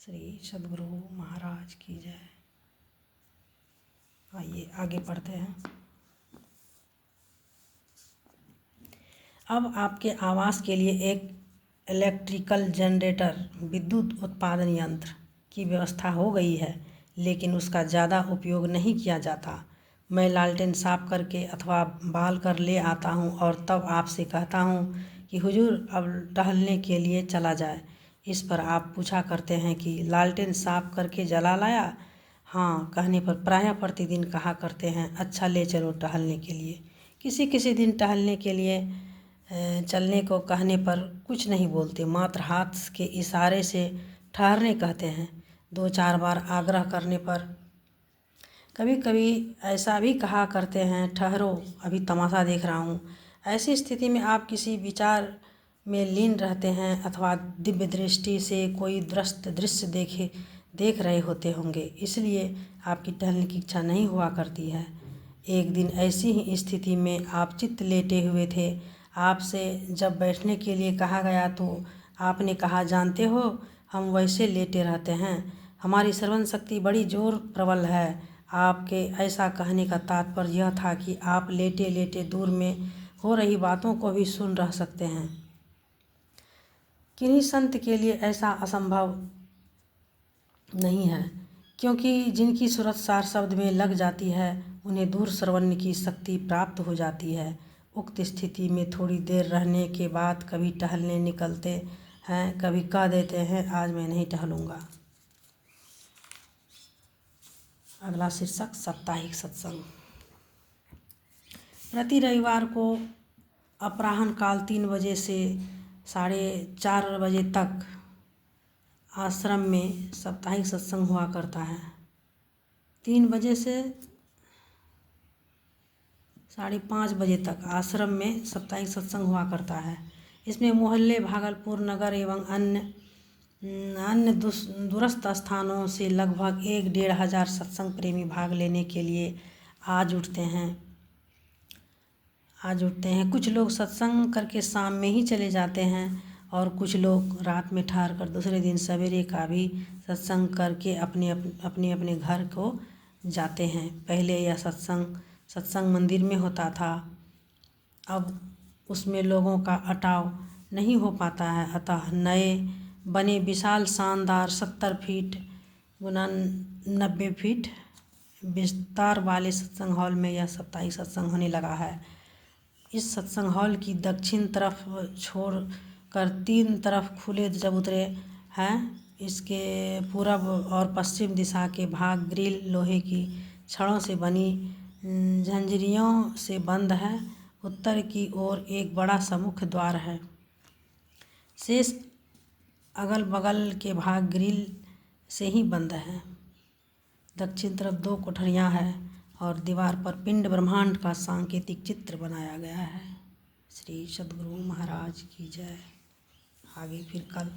श्री सद्गुरु महाराज की जय। आइए आगे पढ़ते हैं। अब आपके आवास के लिए एक इलेक्ट्रिकल जनरेटर विद्युत उत्पादन यंत्र की व्यवस्था हो गई है, लेकिन उसका ज़्यादा उपयोग नहीं किया जाता। मैं लालटेन साफ करके अथवा बाल कर ले आता हूँ और तब आपसे कहता हूँ कि हुजूर अब टहलने के लिए चला जाए। इस पर आप पूछा करते हैं कि लालटेन साफ करके जला लाया? हाँ कहने पर प्रायः प्रतिदिन कहा करते हैं, अच्छा ले चलो टहलने के लिए। किसी किसी दिन टहलने के लिए चलने को कहने पर कुछ नहीं बोलते, मात्र हाथ के इशारे से ठहरने कहते हैं। 2-4 बार आग्रह करने पर कभी कभी ऐसा भी कहा करते हैं, ठहरो अभी तमाशा देख रहा हूँ। ऐसी स्थिति में आप किसी विचार में लीन रहते हैं अथवा दिव्य दृष्टि से कोई दृश्य देख रहे होते होंगे, इसलिए आपकी टहलने की इच्छा नहीं हुआ करती है। एक दिन ऐसी ही स्थिति में आप चित्त लेटे हुए थे। आपसे जब बैठने के लिए कहा गया तो आपने कहा, जानते हो हम वैसे लेटे रहते हैं, हमारी श्रवण शक्ति बड़ी जोर प्रबल है। आपके ऐसा कहने का तात्पर्य यह था कि आप लेटे लेटे दूर में हो रही बातों को भी सुन रह सकते हैं। किन्हीं संत के लिए ऐसा असंभव नहीं है, क्योंकि जिनकी सूरत सार शब्द में लग जाती है उन्हें दूर श्रवण की शक्ति प्राप्त हो जाती है। उक्त स्थिति में थोड़ी देर रहने के बाद कभी टहलने निकलते हैं, कभी कह देते हैं आज मैं नहीं टहलूँगा। अगला शीर्षक साप्ताहिक सत्संग। प्रति रविवार को अपराह्न काल 3 बजे से 4:30 बजे तक आश्रम में साप्ताहिक सत्संग हुआ करता है। 3 बजे से 5:30 बजे तक आश्रम में साप्ताहिक सत्संग हुआ करता है। इसमें मोहल्ले, भागलपुर नगर एवं अन्य दूरस्थ स्थानों से लगभग 1-1.5 हज़ार सत्संग प्रेमी भाग लेने के लिए आज उठते हैं। कुछ लोग सत्संग करके शाम में ही चले जाते हैं और कुछ लोग रात में ठहर कर दूसरे दिन सवेरे का भी सत्संग करके अपने अपने घर को जाते हैं। पहले यह सत्संग मंदिर में होता था, अब उसमें लोगों का अटाव नहीं हो पाता है, अतः नए बने विशाल शानदार 70 फीट गुना 90 फीट विस्तार वाले सत्संग हॉल में यह साप्ताहिक सत्संग होने लगा है। इस सत्संग हॉल की दक्षिण तरफ छोड़ कर 3 तरफ खुले चबूतरे हैं। इसके पूरब और पश्चिम दिशा के भाग ग्रिल लोहे की छड़ों से बनी झंझरियों से बंद है। उत्तर की ओर एक बड़ा सा मुख्य द्वार है। शेष अगल बगल के भाग ग्रिल से ही बंद है। दक्षिण तरफ 2 कोठरियाँ हैं और दीवार पर पिंड ब्रह्मांड का सांकेतिक चित्र बनाया गया है। श्री सद्गुरु महाराज की जय। आगे फिर कल